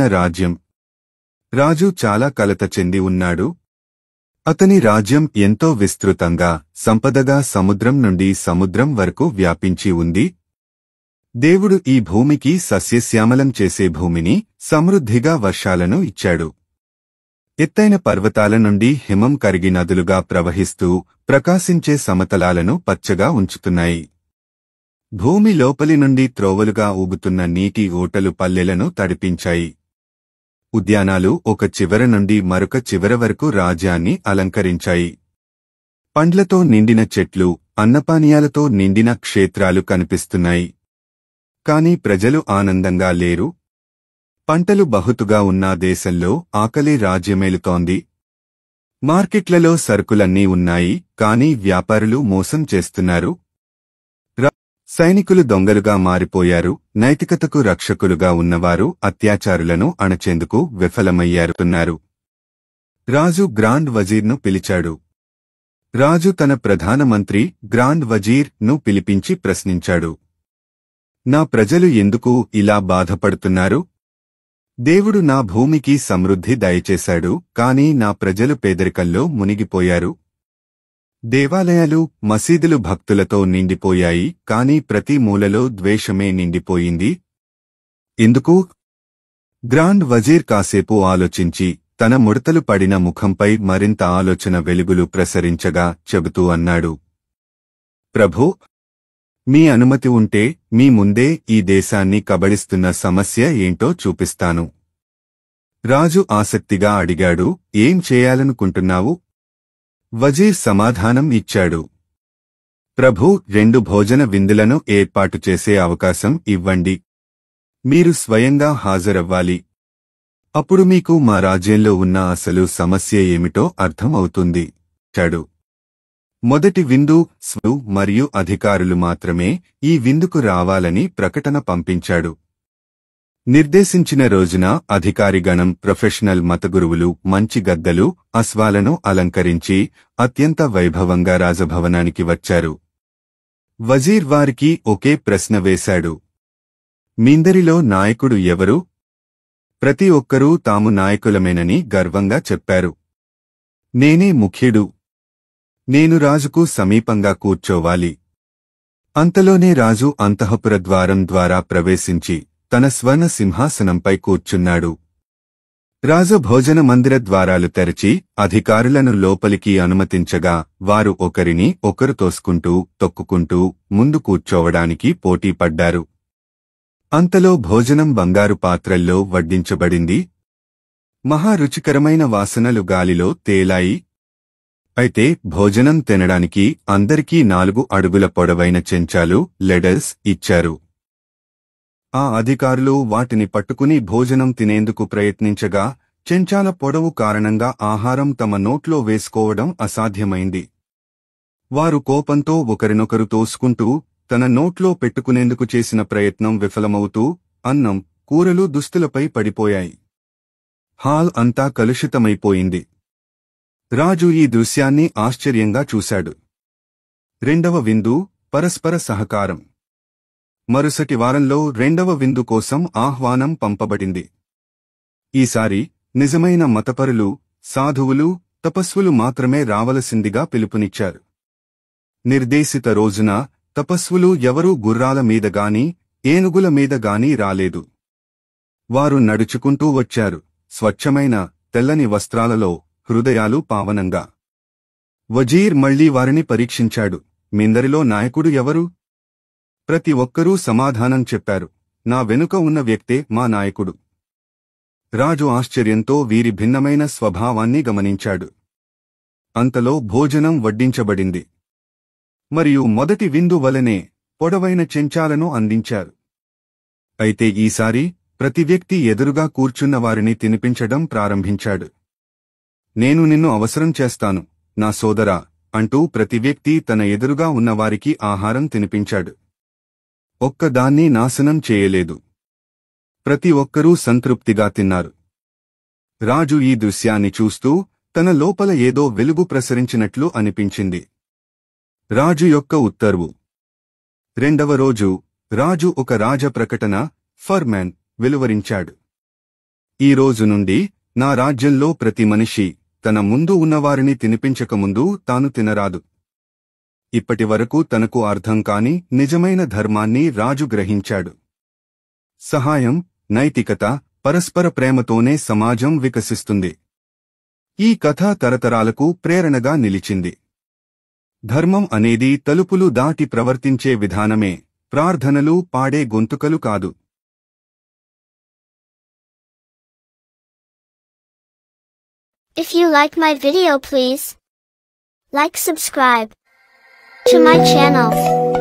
సంపన్న రాజ్యం. రాజు చాలా కలత చెంది ఉన్నాడు. అతని రాజ్యం ఎంతో విస్తృతంగా, సంపదగా సముద్రం నుండి సముద్రం వరకు వ్యాపించి ఉంది. దేవుడు ఈ భూమికి సస్యశ్యామలం చేసే భూమిని, సమృద్ధిగా వర్షాలను ఇచ్చాడు. ఎత్తైన పర్వతాల నుండి హిమం కరిగి నదులుగా ప్రవహిస్తూ ప్రకాశించే సమతలాలను పచ్చగా ఉంచుతున్నాయి. భూమి లోపలి నుండి త్రోవలుగా ఊగుతున్న నీటి ఓటలు పల్లెలను తడిపించాయి. ఉద్యానాలు ఒక చివర నుండి మరొక చివర వరకు రాజ్యాన్ని అలంకరించాయి. పండ్లతో నిండిన చెట్లు, అన్నపానీయాలతో నిండిన క్షేత్రాలు కనిపిస్తున్నాయి. కాని ప్రజలు ఆనందంగా లేరు. పంటలు బహుతుగా ఉన్న దేశంలో ఆకలి రాజ్యమేలుతోంది. మార్కెట్లలో సరుకులన్నీ ఉన్నాయి, కాని వ్యాపారులు మోసం చేస్తున్నారు. సైనికులు దొంగలుగా మారిపోయారు. నైతికతకు రక్షకులుగా ఉన్నవారు అత్యాచారులను అణచేందుకు విఫలమయ్యారుతున్నారు. రాజు గ్రాండ్ వజీర్ను పిలిచాడు. రాజు తన ప్రధానమంత్రి గ్రాండ్ వజీర్ ను పిలిపించి ప్రశ్నించాడు. నా ప్రజలు ఎందుకు ఇలా బాధపడుతున్నారు? దేవుడు నా భూమికి సమృద్ధి దయచేశాడు, కాని నా ప్రజలు పేదరికంలో మునిగిపోయారు. దేవాలయాలు, మసీదులు భక్తులతో నిండిపోయాయి, కాని ప్రతి మూలలో ద్వేషమే నిండిపోయింది. ఎందుకు? గ్రాండ్ వజీర్ కాసేపు ఆలోచించి తన ముడతలు పడిన ముఖంపై మరింత ఆలోచన వెలుగులు ప్రసరించగా చెబుతూ అన్నాడు. ప్రభూ, మీ అనుమతి ఉంటే మీ ముందే ఈ దేశాన్ని కబళిస్తున్న సమస్య ఏంటో చూపిస్తాను. రాజు ఆసక్తిగా అడిగాడు, ఏం చేయాలనుకుంటున్నావు? వజీర్ సమాధానం ఇచ్చాడు. ప్రభూ, 2 భోజన విందులను ఏర్పాటు చేసే అవకాశం ఇవ్వండి. మీరు స్వయంగా హాజరవ్వాలి. అప్పుడు మీకు మా రాజ్యంలో ఉన్న అసలు సమస్య ఏమిటో అర్థం అవుతుంది. చాడు. మొదటి విందు స్వు మరియు అధికారులు మాత్రమే ఈ విందుకు రావాలని ప్రకటన పంపించాడు. నిర్దేశించిన రోజున అధికారిగణం, ప్రొఫెషనల్ మతగురువులు మంచి గద్దలు, అశ్వాలను అలంకరించి అత్యంత వైభవంగా రాజభవనానికి వచ్చారు. వజీర్ వారికి ఒకే ప్రశ్న వేశాడు. మీందరిలో నాయకుడు ఎవరు? ప్రతి ఒక్కరూ తాము నాయకులమేనని గర్వంగా చెప్పారు. నేనే ముఖ్యుడు. నేను రాజుకు సమీపంగా కూర్చోవాలి. అంతలోనే రాజు అంతఃపుర ద్వారం ద్వారా ప్రవేశించి తన స్వర్ణ సింహాసనంపై కూర్చున్నాడు. రాజు భోజన మందిర ద్వారాలు తెరచి అధికారులను లోపలికి అనుమతించగా వారు ఒకరిని ఒకరు తోసుకుంటూ, తొక్కుకుంటూ ముందు కూర్చోవడానికి పోటీ పడ్డారు. అంతలో భోజనం బంగారు పాత్రల్లో వడ్డించబడింది. మహా రుచికరమైన వాసనలు గాలిలో తేలాయి. అయితే భోజనం తినడానికి అందరికీ 4 అడుగుల పొడవైన చెంచాలు, లెడల్స్ ఇచ్చారు. ఆ అధికారులు వాటిని పట్టుకుని భోజనం తినేందుకు ప్రయత్నించగా చెంచాల పొడవు కారణంగా ఆహారం తమ నోట్లో వేసుకోవడం అసాధ్యమైంది. వారు కోపంతో ఒకరినొకరు తోసుకుంటూ తన నోట్లో పెట్టుకునేందుకు చేసిన ప్రయత్నం విఫలమవుతూ అన్నం, కూరలు దుస్తులపై పడిపోయాయి. హాల్ అంతా కలుషితమైపోయింది. రాజు ఈ దృశ్యాన్ని ఆశ్చర్యంగా చూశాడు. 2వ విందు, పరస్పర సహకారం. మరుసటి వారంలో 2వ విందు కోసం ఆహ్వానం పంపబడింది. ఈసారి నిజమైన మతపరులు, సాధువులు, తపస్వులు మాత్రమే రావలసిందిగా పిలుపునిచ్చారు. నిర్దేశిత రోజున తపస్వులు ఎవరూ గుర్రాల మీద గాని, ఏనుగుల మీద గాని రాలేదు. వారు నడుచుకుంటూ వచ్చారు, స్వచ్ఛమైన తెల్లని వస్త్రాలలో, హృదయాలు పావనంగా. వజీర్ మళ్లీ వారిని పరీక్షించాడు. మీందరిలో నాయకుడు ఎవరు? ప్రతి ఒక్కరూ సమాధానం చెప్పారు, నా వెనుక ఉన్న వ్యక్తే మా నాయకుడు. రాజు ఆశ్చర్యంతో వీరి భిన్నమైన స్వభావాన్ని గమనించాడు. అంతలో భోజనం వడ్డించబడింది. మరియు మొదటి విందు వలనే పొడవైన చెంచాలను అందించారు. అయితే ఈసారి ప్రతి వ్యక్తి ఎదురుగా కూర్చున్న వారిని తినిపించడం ప్రారంభించాడు. నేను నిన్ను అవసరం చేస్తాను, నా సోదరా అంటూ ప్రతి వ్యక్తి తన ఎదురుగా ఉన్నవారికి ఆహారం తినిపించాడు. ఒక్కదాన్ని నాశనం చేయలేదు. ప్రతి ఒక్కరూ సంతృప్తిగా తిన్నారు. రాజు ఈ దృశ్యాన్ని చూస్తూ తన లోపల ఏదో వెలుగు ప్రసరించినట్లు అనిపించింది. రాజు యొక్క ఉత్తర్వు. 2వ రోజు రాజు ఒక రాజ ప్రకటన, ఫర్మాన్ వెలువరించాడు. ఈ రోజు నుండి నా రాజ్యంలో ప్రతి మనిషి తన ముందు ఉన్నవారిని తినిపించకముందు తాను తినరాదు. ఇప్పటివరకు తనకు అర్థం కాని నిజమైన ధర్మాన్ని రాజు గ్రహించాడు. సహాయం, నైతికత, పరస్పర ప్రేమతోనే సమాజం వికసిస్తుంది. ఈ కథ తరతరాలకు ప్రేరణగా నిలిచింది. ధర్మం అనేది తలుపులు దాటి ప్రవర్తించే విధానమే, ప్రార్థనలు పాడే గొంతుకలు కాదు. If you like my video, please like, subscribe to my channel.